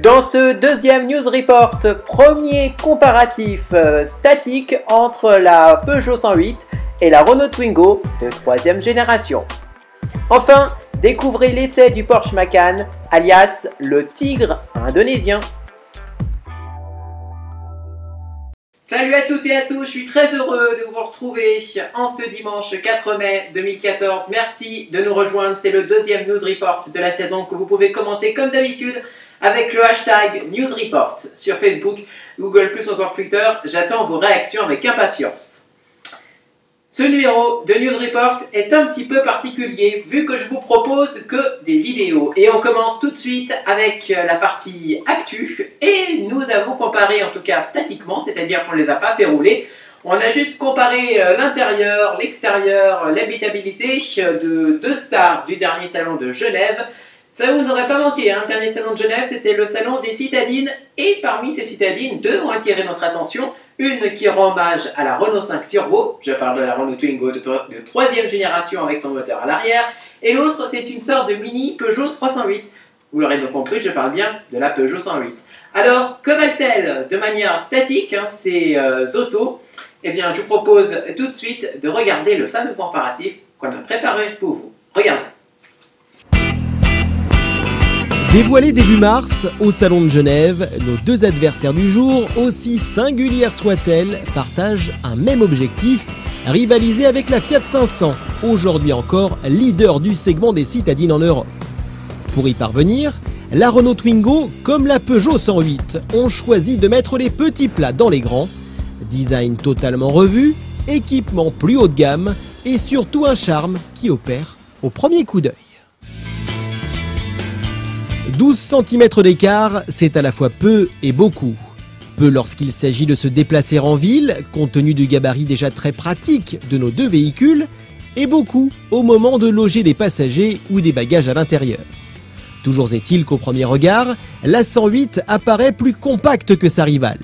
Dans ce deuxième News Report, premier comparatif statique entre la Peugeot 108 et la Renault Twingo de troisième génération. Enfin, découvrez l'essai du Porsche Macan, alias le tigre indonésien. Salut à toutes et à tous, je suis très heureux de vous retrouver en ce dimanche 4 mai 2014. Merci de nous rejoindre, c'est le deuxième News Report de la saison que vous pouvez commenter comme d'habitude avec le hashtag News Report sur Facebook, Google+, encore Twitter. J'attends vos réactions avec impatience. Ce numéro de News Report est un petit peu particulier vu que je vous propose que des vidéos. Et on commence tout de suite avec la partie actu. Et nous avons comparé, en tout cas statiquement, c'est-à-dire qu'on ne les a pas fait rouler. On a juste comparé l'intérieur, l'extérieur, l'habitabilité de deux stars du dernier salon de Genève. Ça vous n'aurait pas manqué, hein. Le dernier salon de Genève, c'était le salon des citadines. Et parmi ces citadines, deux ont attiré notre attention. Une qui rend hommage à la Renault 5 Turbo, je parle de la Renault Twingo de troisième génération avec son moteur à l'arrière. Et l'autre, c'est une sorte de mini Peugeot 308. Vous l'aurez donc compris, je parle bien de la Peugeot 108. Alors, que valent-elles de manière statique, hein, ces autos? Eh bien, je vous propose tout de suite de regarder le fameux comparatif qu'on a préparé pour vous. Regardez. Dévoilés début mars, au Salon de Genève, nos deux adversaires du jour, aussi singulières soient-elles, partagent un même objectif, rivaliser avec la Fiat 500, aujourd'hui encore leader du segment des citadines en Europe. Pour y parvenir, la Renault Twingo, comme la Peugeot 108, ont choisi de mettre les petits plats dans les grands, design totalement revu, équipement plus haut de gamme et surtout un charme qui opère au premier coup d'œil. 12 cm d'écart, c'est à la fois peu et beaucoup. Peu lorsqu'il s'agit de se déplacer en ville, compte tenu du gabarit déjà très pratique de nos deux véhicules, et beaucoup au moment de loger des passagers ou des bagages à l'intérieur. Toujours est-il qu'au premier regard, la 108 apparaît plus compacte que sa rivale.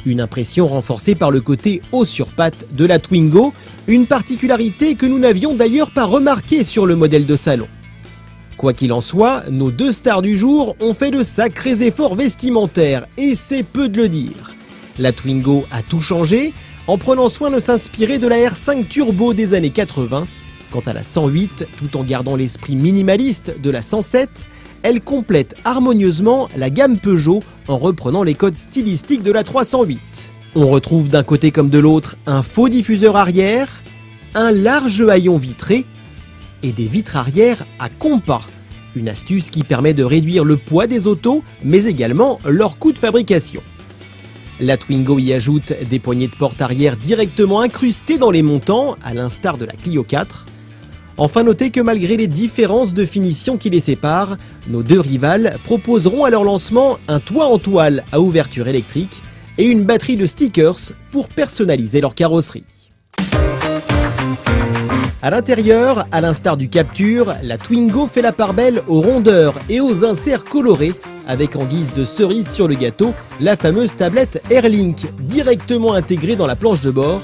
Une impression renforcée par le côté haut sur pattes de la Twingo, une particularité que nous n'avions d'ailleurs pas remarquée sur le modèle de salon. Quoi qu'il en soit, nos deux stars du jour ont fait de sacrés efforts vestimentaires, et c'est peu de le dire. La Twingo a tout changé, en prenant soin de s'inspirer de la R5 Turbo des années 80. Quant à la 108, tout en gardant l'esprit minimaliste de la 107, elle complète harmonieusement la gamme Peugeot en reprenant les codes stylistiques de la 308. On retrouve d'un côté comme de l'autre un faux diffuseur arrière, un large haillon vitré, et des vitres arrière à compas. Une astuce qui permet de réduire le poids des autos, mais également leur coût de fabrication. La Twingo y ajoute des poignées de porte arrière directement incrustées dans les montants, à l'instar de la Clio 4. Enfin, notez que malgré les différences de finition qui les séparent, nos deux rivales proposeront à leur lancement un toit en toile à ouverture électrique et une batterie de stickers pour personnaliser leur carrosserie. À l'intérieur, à l'instar du Captur, la Twingo fait la part belle aux rondeurs et aux inserts colorés, avec en guise de cerise sur le gâteau, la fameuse tablette AirLink, directement intégrée dans la planche de bord.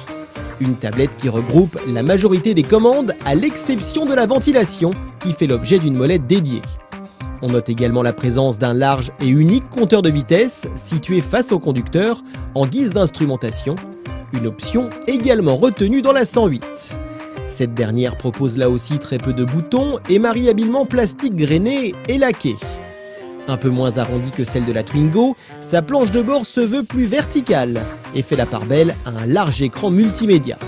Une tablette qui regroupe la majorité des commandes, à l'exception de la ventilation, qui fait l'objet d'une molette dédiée. On note également la présence d'un large et unique compteur de vitesse, situé face au conducteur, en guise d'instrumentation, une option également retenue dans la 108. Cette dernière propose là aussi très peu de boutons et marie habilement plastique grainé et laqué. Un peu moins arrondie que celle de la Twingo, sa planche de bord se veut plus verticale et fait la part belle à un large écran multimédia.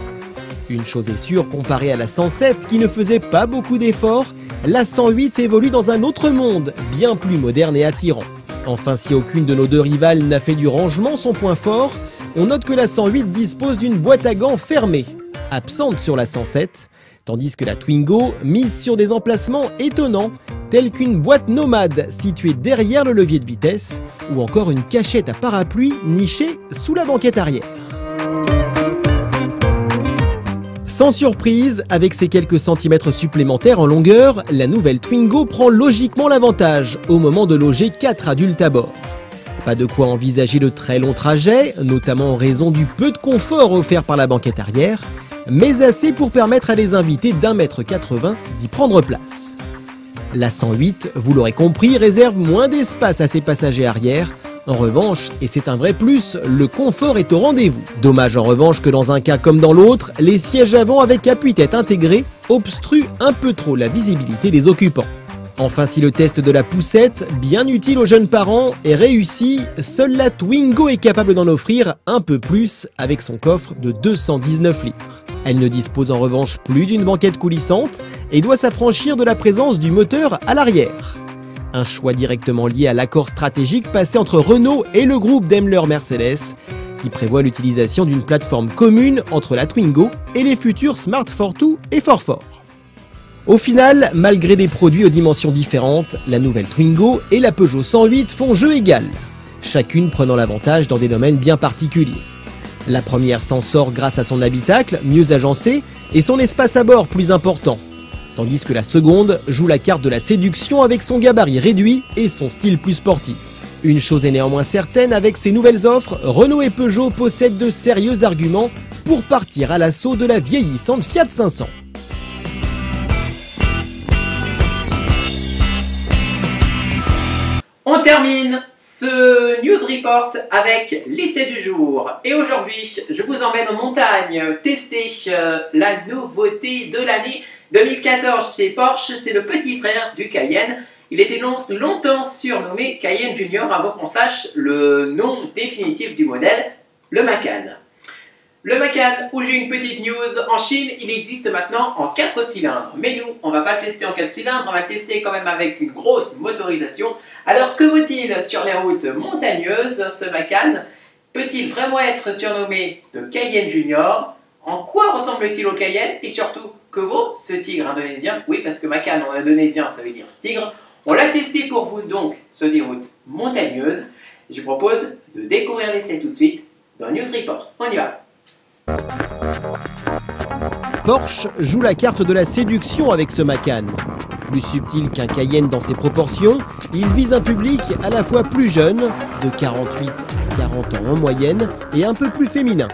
Une chose est sûre, comparée à la 107 qui ne faisait pas beaucoup d'efforts, la 108 évolue dans un autre monde, bien plus moderne et attirant. Enfin, si aucune de nos deux rivales n'a fait du rangement son point fort, on note que la 108 dispose d'une boîte à gants fermée, absente sur la 107, tandis que la Twingo mise sur des emplacements étonnants, tels qu'une boîte nomade située derrière le levier de vitesse, ou encore une cachette à parapluie nichée sous la banquette arrière. Sans surprise, avec ses quelques centimètres supplémentaires en longueur, la nouvelle Twingo prend logiquement l'avantage au moment de loger 4 adultes à bord. Pas de quoi envisager de très longs trajets, notamment en raison du peu de confort offert par la banquette arrière, mais assez pour permettre à des invités d'1,80 m d'y prendre place. La 108, vous l'aurez compris, réserve moins d'espace à ses passagers arrière. En revanche, et c'est un vrai plus, le confort est au rendez-vous. Dommage en revanche que dans un cas comme dans l'autre, les sièges avant avec appuie-tête intégré obstruent un peu trop la visibilité des occupants. Enfin, si le test de la poussette, bien utile aux jeunes parents, est réussi, seule la Twingo est capable d'en offrir un peu plus avec son coffre de 219 litres. Elle ne dispose en revanche plus d'une banquette coulissante et doit s'affranchir de la présence du moteur à l'arrière. Un choix directement lié à l'accord stratégique passé entre Renault et le groupe Daimler-Mercedes, qui prévoit l'utilisation d'une plateforme commune entre la Twingo et les futurs Smart Fortwo et Forfort. Au final, malgré des produits aux dimensions différentes, la nouvelle Twingo et la Peugeot 108 font jeu égal, chacune prenant l'avantage dans des domaines bien particuliers. La première s'en sort grâce à son habitacle, mieux agencé, et son espace à bord plus important, tandis que la seconde joue la carte de la séduction avec son gabarit réduit et son style plus sportif. Une chose est néanmoins certaine, avec ces nouvelles offres, Renault et Peugeot possèdent de sérieux arguments pour partir à l'assaut de la vieillissante Fiat 500. On termine ce News Report avec l'essai du jour. Et aujourd'hui, je vous emmène en montagne tester la nouveauté de l'année 2014 chez Porsche. C'est le petit frère du Cayenne. Il était longtemps surnommé Cayenne Junior avant qu'on sache le nom définitif du modèle, le Macan. Le Macan, où j'ai une petite news, en Chine, il existe maintenant en 4 cylindres. Mais nous, on ne va pas le tester en 4 cylindres, on va le tester quand même avec une grosse motorisation. Alors que vaut-il sur les routes montagneuses, ce Macan? Peut-il vraiment être surnommé de Cayenne Junior? En quoi ressemble-t-il au Cayenne? Et surtout, que vaut ce tigre indonésien? Oui, parce que Macan en indonésien, ça veut dire tigre. On l'a testé pour vous donc sur des routes montagneuses. Je vous propose de découvrir l'essai tout de suite dans News Report. On y va! Porsche joue la carte de la séduction avec ce Macan. Plus subtil qu'un Cayenne dans ses proportions, il vise un public à la fois plus jeune, de 48 à 40 ans en moyenne, et un peu plus féminin.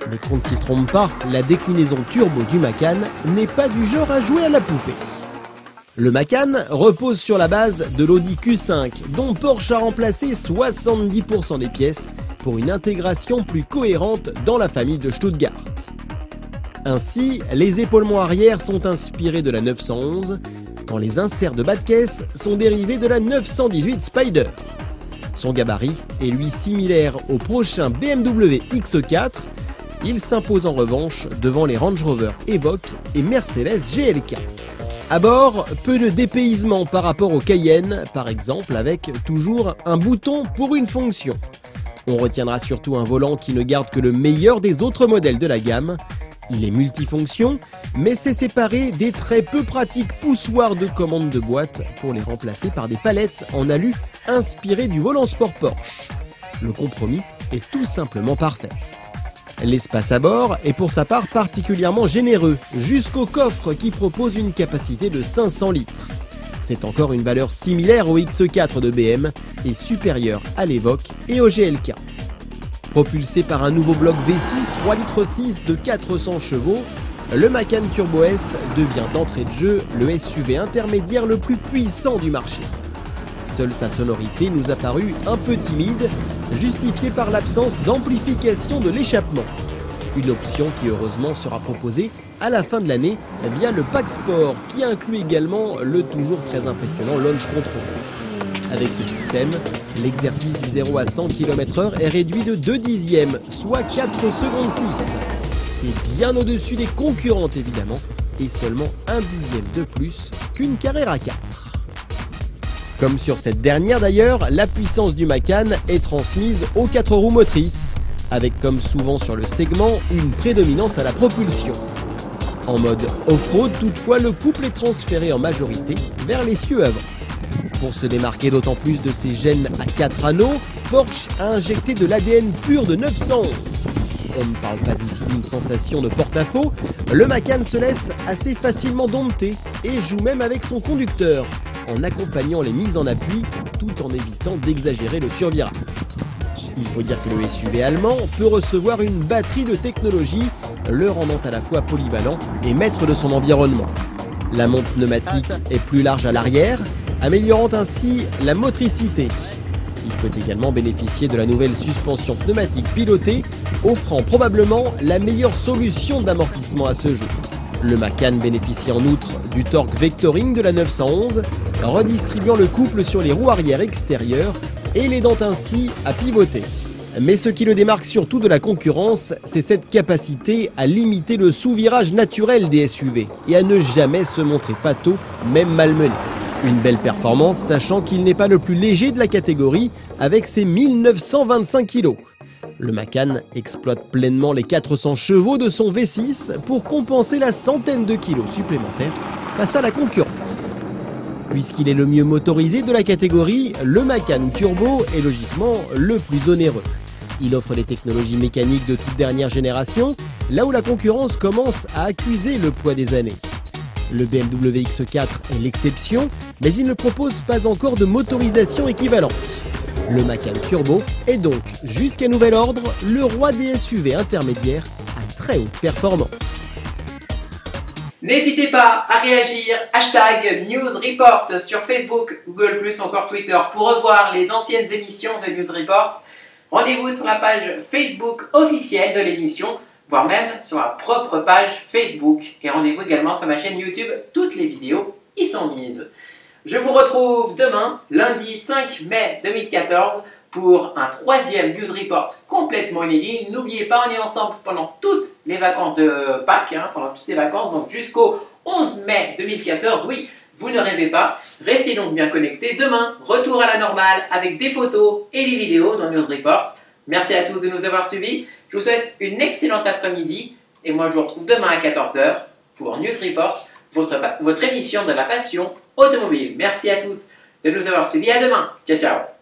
Mais qu'on ne s'y trompe pas, la déclinaison turbo du Macan n'est pas du genre à jouer à la poupée. Le Macan repose sur la base de l'Audi Q5, dont Porsche a remplacé 70% des pièces pour une intégration plus cohérente dans la famille de Stuttgart. Ainsi, les épaulements arrière sont inspirés de la 911, quand les inserts de bas de caisse sont dérivés de la 918 Spider. Son gabarit est lui similaire au prochain BMW X4, il s'impose en revanche devant les Range Rover Evoque et Mercedes GLK. À bord, peu de dépaysement par rapport au Cayenne, par exemple, avec toujours un bouton pour une fonction. On retiendra surtout un volant qui ne garde que le meilleur des autres modèles de la gamme. Il est multifonction, mais c'est séparé des très peu pratiques poussoirs de commande de boîte pour les remplacer par des palettes en alu inspirées du volant sport Porsche. Le compromis est tout simplement parfait. L'espace à bord est pour sa part particulièrement généreux, jusqu'au coffre qui propose une capacité de 500 litres. C'est encore une valeur similaire au X4 de BM et supérieure à l'Evoque et au GLK. Propulsé par un nouveau bloc V6 3,6 litres de 400 chevaux, le Macan Turbo S devient d'entrée de jeu le SUV intermédiaire le plus puissant du marché. Seule sa sonorité nous a paru un peu timide, justifiée par l'absence d'amplification de l'échappement. Une option qui heureusement sera proposée à la fin de l'année via le pack sport qui inclut également le toujours très impressionnant launch control. Avec ce système, l'exercice du 0 à 100 km/h est réduit de 2 dixièmes, soit 4 secondes 6. C'est bien au-dessus des concurrentes évidemment, et seulement 1 dixième de plus qu'une Carrera 4. Comme sur cette dernière d'ailleurs, la puissance du Macan est transmise aux 4 roues motrices, avec comme souvent sur le segment, une prédominance à la propulsion. En mode off-road toutefois, le couple est transféré en majorité vers l'essieu avant. Pour se démarquer d'autant plus de ses gènes à 4 anneaux, Porsche a injecté de l'ADN pur de 911. On ne parle pas ici d'une sensation de porte-à-faux, le Macan se laisse assez facilement dompter et joue même avec son conducteur, en accompagnant les mises en appui tout en évitant d'exagérer le survirage. Il faut dire que le SUV allemand peut recevoir une batterie de technologie, le rendant à la fois polyvalent et maître de son environnement. La monte pneumatique est plus large à l'arrière, améliorant ainsi la motricité. Il peut également bénéficier de la nouvelle suspension pneumatique pilotée, offrant probablement la meilleure solution d'amortissement à ce jour. Le Macan bénéficie en outre du torque vectoring de la 911, redistribuant le couple sur les roues arrière extérieures et l'aidant ainsi à pivoter. Mais ce qui le démarque surtout de la concurrence, c'est cette capacité à limiter le sous-virage naturel des SUV et à ne jamais se montrer pâteau, même malmené. Une belle performance, sachant qu'il n'est pas le plus léger de la catégorie avec ses 1925 kg. Le Macan exploite pleinement les 400 chevaux de son V6 pour compenser la centaine de kilos supplémentaires face à la concurrence. Puisqu'il est le mieux motorisé de la catégorie, le Macan Turbo est logiquement le plus onéreux. Il offre des technologies mécaniques de toute dernière génération, là où la concurrence commence à accuser le poids des années. Le BMW X4 est l'exception, mais il ne propose pas encore de motorisation équivalente. Le Macan Turbo est donc, jusqu'à nouvel ordre, le roi des SUV intermédiaires à très haute performance. N'hésitez pas à réagir, hashtag News Report sur Facebook, Google+, ou encore Twitter pour revoir les anciennes émissions de News Report. Rendez-vous sur la page Facebook officielle de l'émission, voire même sur ma propre page Facebook. Et rendez-vous également sur ma chaîne YouTube, toutes les vidéos y sont mises. Je vous retrouve demain, lundi 5 mai 2014, pour un troisième News Report complètement inédit. N'oubliez pas, on est ensemble pendant toutes les vacances de Pâques, pendant toutes ces vacances, donc jusqu'au 11 mai 2014, oui, vous ne rêvez pas. Restez donc bien connectés. Demain, retour à la normale avec des photos et des vidéos dans News Report. Merci à tous de nous avoir suivis. Je vous souhaite une excellente après-midi et moi je vous retrouve demain à 14 h pour News Report, votre émission de la passion automobile. Merci à tous de nous avoir suivis. À demain. Ciao, ciao.